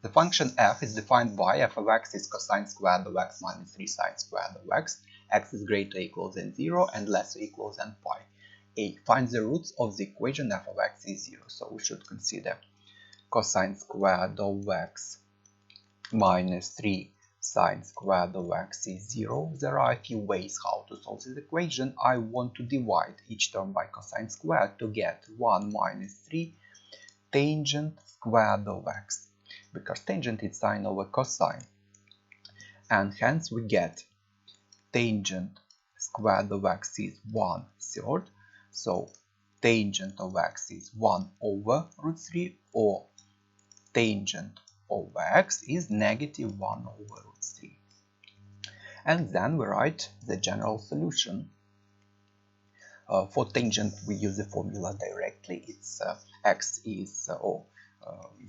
The function f is defined by f of x is cosine squared of x minus 3 sine squared of x. X is greater or equal than 0 and less or equal than pi. A. Find the roots of the equation f of x is 0. So we should consider cosine squared of x minus 3 sine squared of x is 0. There are a few ways how to solve this equation. I want to divide each term by cosine squared to get 1 minus 3 tangent squared of x, because tangent is sine over cosine, and hence we get tangent squared of x is 1/3, so tangent of x is 1 over root 3, or tangent of x is negative 1 over root 3. And then we write the general solution. For tangent we use the formula directly. It's x is,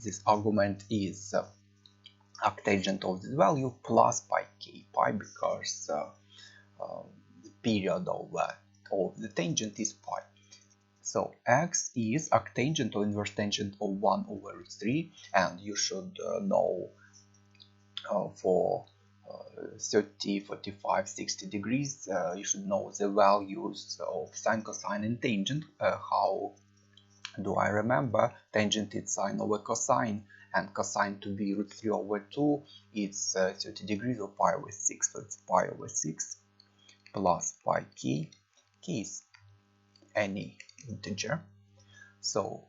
this argument is arctangent of this value plus pi k, pi because the period of the tangent is pi. So x is arctangent or inverse tangent of 1 over root 3, and you should know for 30, 45, 60 degrees, you should know the values of sine, cosine, and tangent. How do I remember? Tangent is sine over cosine, and cosine to be root 3 over 2, it's 30 degrees, or pi over 6, so it's pi over 6 plus pi k. K is any integer. So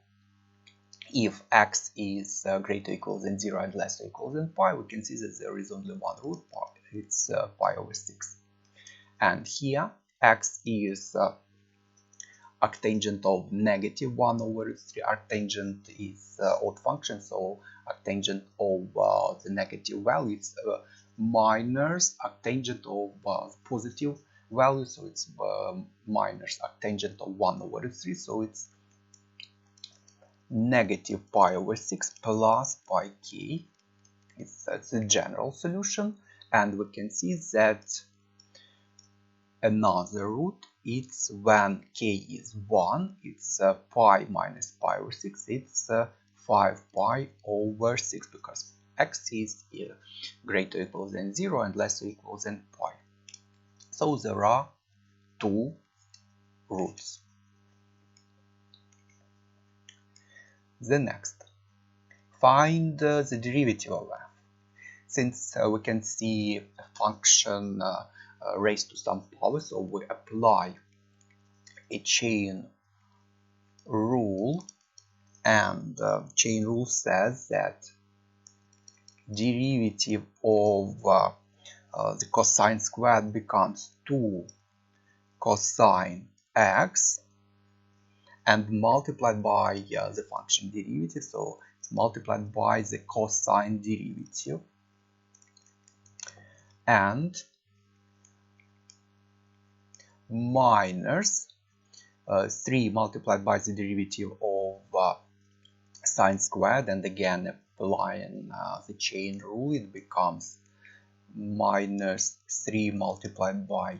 if x is greater or equal than 0 and less or equal than pi, we can see that there is only one root, it's pi over 6. And here x is arctangent of negative 1 over root 3. Arctangent is odd function, so arctangent of the negative value is minus arctangent of positive value, so it's minus arctangent of 1 over root 3, so it's negative pi over 6 plus pi k. That's a general solution, and we can see that another root, it's when k is 1, it's pi minus pi over 6, it's 5 pi over 6, because x is greater or equal than 0 and less or equal than pi. So there are two roots. The next, find the derivative of f. Since we can see a function raised to some power, so we apply a chain rule, and chain rule says that derivative of the cosine squared becomes 2 cosine x and multiplied by the function derivative, so it's multiplied by the cosine derivative, and minus 3 multiplied by the derivative of sine squared, and again applying the chain rule, it becomes minus 3 multiplied by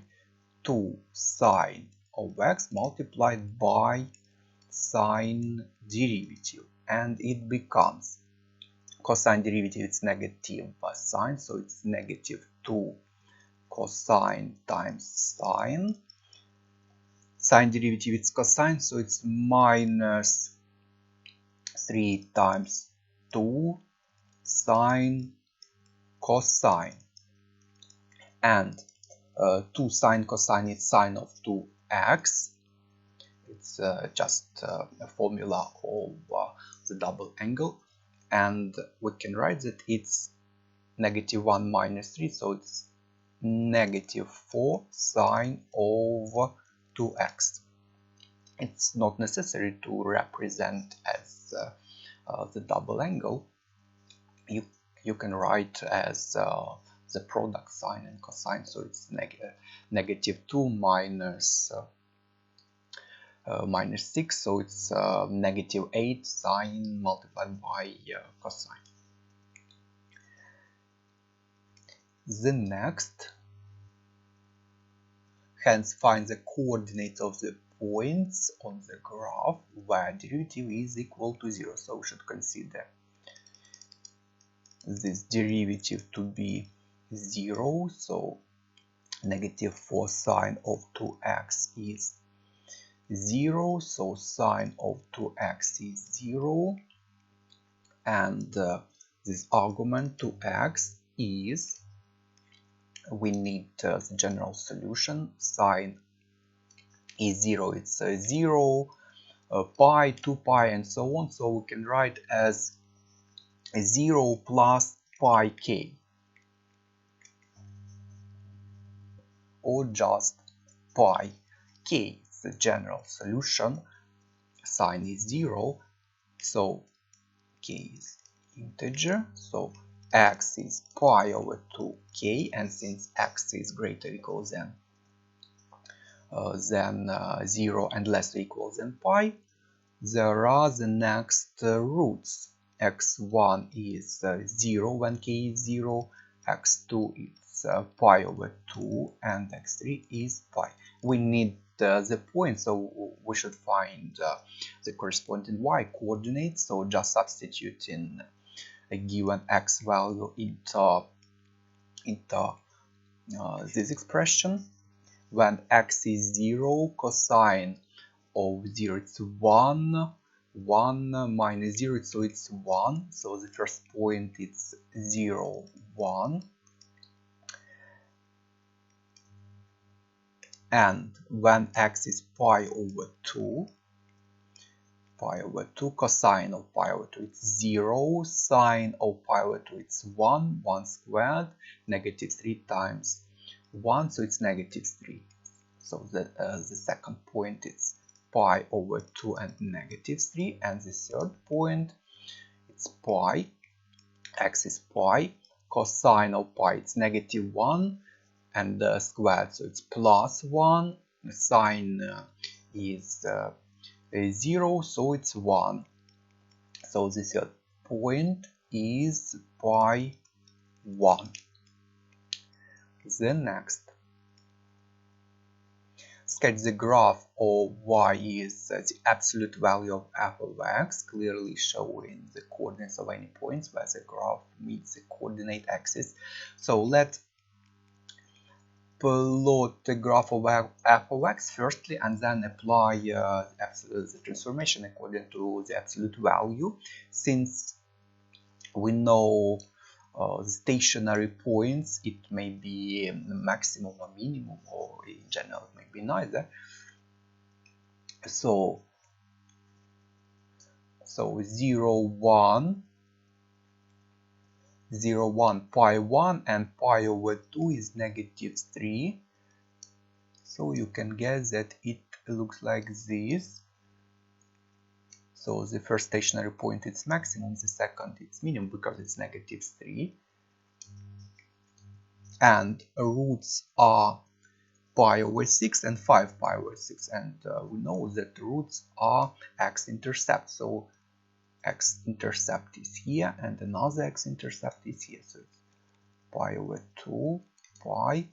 2 sine of x multiplied by sine derivative, and it becomes cosine derivative, it's negative sine, so it's negative 2 cosine times sine. Sine derivative, it's cosine, so it's minus 3 times 2 sine cosine, and 2 sine cosine is sine of 2x. It's just a formula of the double angle, and we can write that it's negative 1 minus 3, so it's negative 4 sine over 2x. It's not necessary to represent as the double angle. You can write as the product sine and cosine, so it's negative 2 minus minus 6, so it's negative 8 sine multiplied by cosine. The next, hence find the coordinates of the points on the graph where derivative is equal to 0. So we should consider this derivative to be 0, so negative 4 sine of 2x is 0, so sine of 2x is 0, and this argument 2x is, we need the general solution. Sine is 0, it's 0, pi, 2 pi, and so on, so we can write as 0 plus pi k, or just pi k. It's the general solution. Sine is 0, so k is integer, so x is pi over 2k, and since x is greater or equal than 0 and less or equal than pi, there are the next roots. x1 is 0 when k is 0, x2 is pi over 2, and x3 is pi. We need the point, so we should find the corresponding y coordinate, so just substitute in a given x value into this expression. When x is 0, cosine of 0 is 1, 1 minus 0, so it's 1, so the first point is 0, 1. And when x is pi over 2, cosine of pi over 2 it's 0, sine of pi over 2 it's 1, 1 squared, negative 3 times 1, so it's negative 3. So the second point is pi over 2 and negative 3, and the third point it's pi, x is pi, cosine of pi it's negative 1 and squared, so it's plus 1, sine is 0, so it's 1. So the third point is pi 1. Then next, sketch the graph of y is the absolute value of f of x, clearly showing the coordinates of any points where the graph meets the coordinate axis. So let's plot the graph of f of x firstly, and then apply the transformation according to the absolute value. Since we know the stationary points, it may be maximum or minimum, or in general it may be neither. So 0, 1, 0, 1, pi 1, and pi over 2 is negative 3. So you can guess that it looks like this. So the first stationary point is maximum, the second it's minimum because it's negative 3. And roots are pi over 6 and 5 pi over 6. And we know that roots are x-intercept. So x-intercept is here and another x-intercept is here. So it's pi over 2, pi,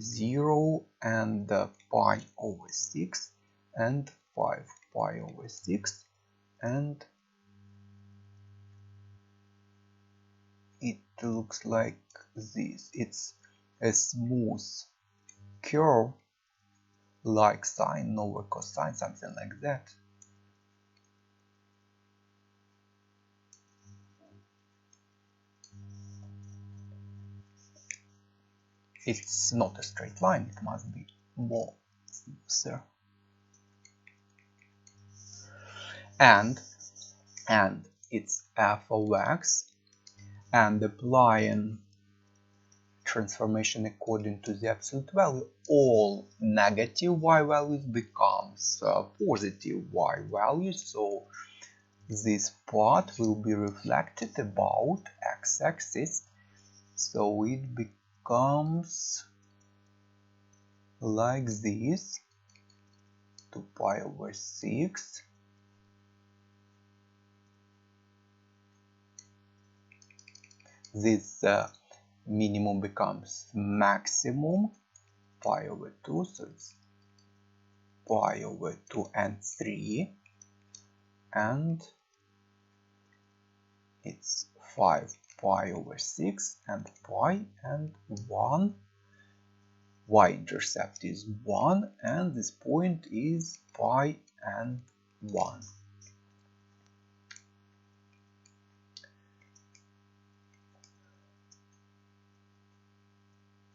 0, and pi over 6, and 5 pi over 6, and it looks like this. It's a smooth curve like sine over cosine, something like that. It's not a straight line, it must be more smoother. And it's f of x, and applying transformation according to the absolute value, all negative y values becomes positive y values. So this part will be reflected about x-axis. So it becomes like this, 2 pi over 6. This minimum becomes maximum, pi over 2, so it's pi over 2 and 3, and it's 5 pi over 6 and pi and 1. Y-intercept is 1 and this point is pi and 1.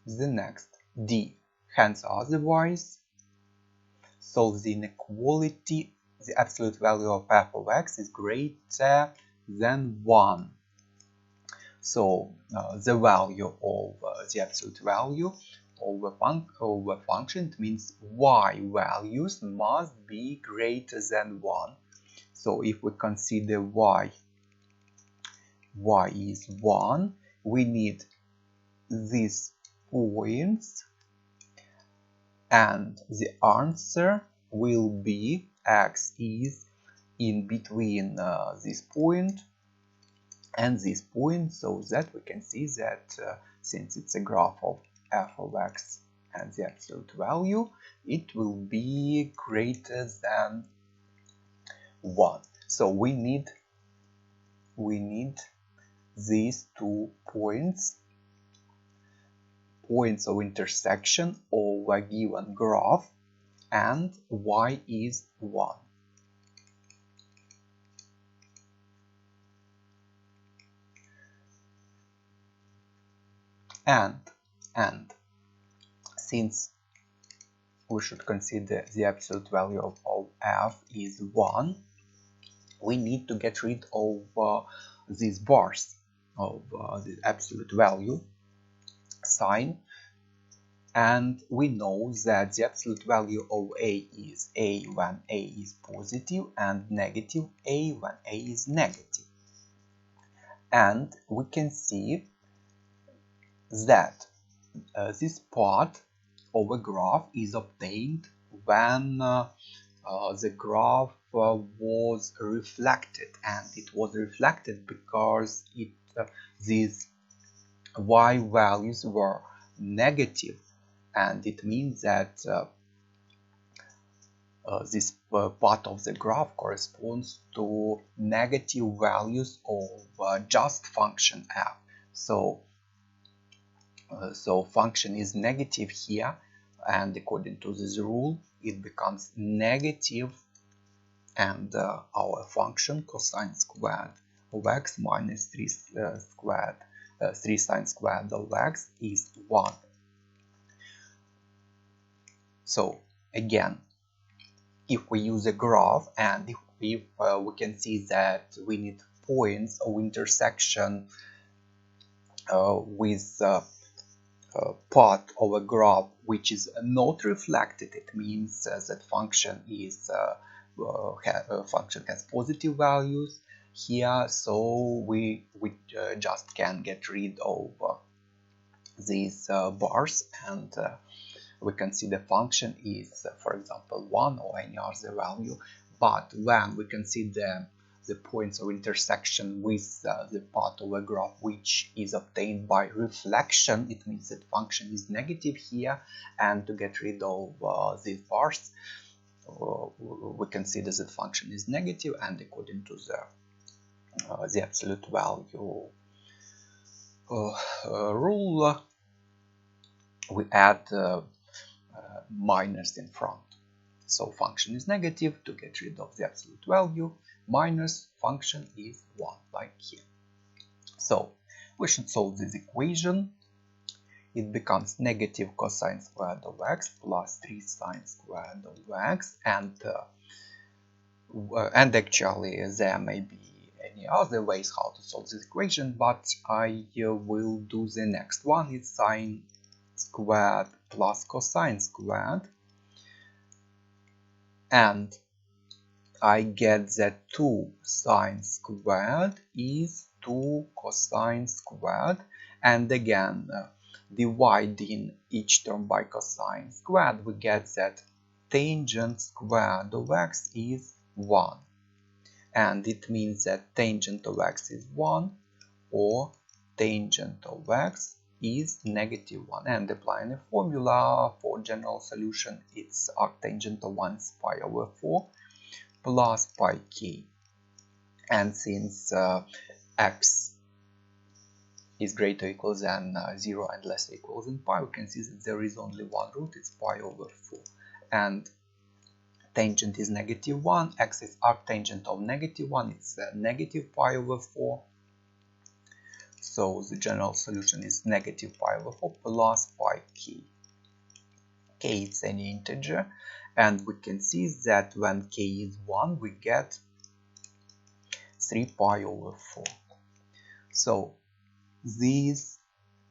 The next, D. Hence otherwise, solve the inequality. The absolute value of f of x is greater than 1. So the value of the absolute value of a function, it means y values must be greater than 1. So if we consider y is 1, we need these points, and the answer will be x is in between this point and this point, so that we can see that since it's a graph of f of x and the absolute value, it will be greater than 1. So we need these 2 points of intersection of a given graph, and y is 1. And since we should consider the absolute value of f is 1, we need to get rid of these bars of the absolute value sign, and we know that the absolute value of a is a when a is positive and negative a when a is negative. And we can see that this part of a graph is obtained when the graph was reflected, and it was reflected because these y values were negative, and it means that this part of the graph corresponds to negative values of just function f. So function is negative here, and according to this rule it becomes negative, and our function cosine squared of x minus 3 sine squared of x is 1. So again, if we use a graph, and if we can see that we need points of intersection with part of a graph which is not reflected, it means that function has positive values here, so we just can get rid of these bars, and we can see the function is, for example, 1 or any other value. But when we consider the points of intersection with the part of a graph which is obtained by reflection, it means that function is negative here, and to get rid of these bars, we consider that function is negative, and according to the absolute value rule, we add minus in front. So function is negative, to get rid of the absolute value, minus function is 1, like here. So we should solve this equation. It becomes negative cosine squared of x plus 3 sine squared of x, and actually there may be any other ways how to solve this equation, but I will do the next one. It's sine squared plus cosine squared, and I get that 2 sine squared is 2 cosine squared, and again dividing each term by cosine squared, we get that tangent squared of x is 1, and it means that tangent of x is 1 or tangent of x is negative 1, and applying a formula for general solution, it's arctangent of 1 is pi over 4 plus pi k, and since x is greater or equal than 0 and less or equal than pi, we can see that there is only one root, it's pi over 4. And tangent is -1, x is arctangent of -1, it's negative pi over 4. So the general solution is negative pi over 4 plus pi k. K is any integer, and we can see that when k is 1, we get 3 pi over 4. So these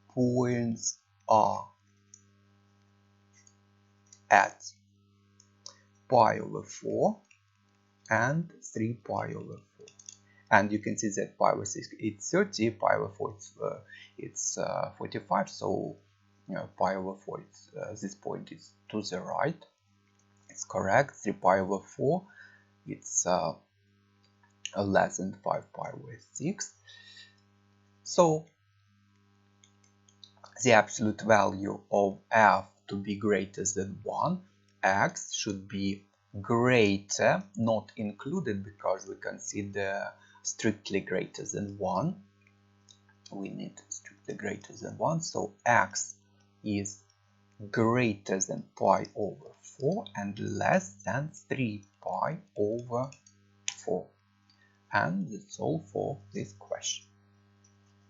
points are at pi over 4 and 3 pi over 4. And you can see that pi over 6 it's 30, pi over 4 it's 45, so pi over 4 this point is to the right, it's correct. 3 pi over 4 it's less than 5 pi over 6. So the absolute value of f to be greater than 1, x should be greater, not included because we consider strictly greater than 1. We need strictly greater than 1, so x is greater than pi over 4 and less than 3 pi over 4. And that's all for this question.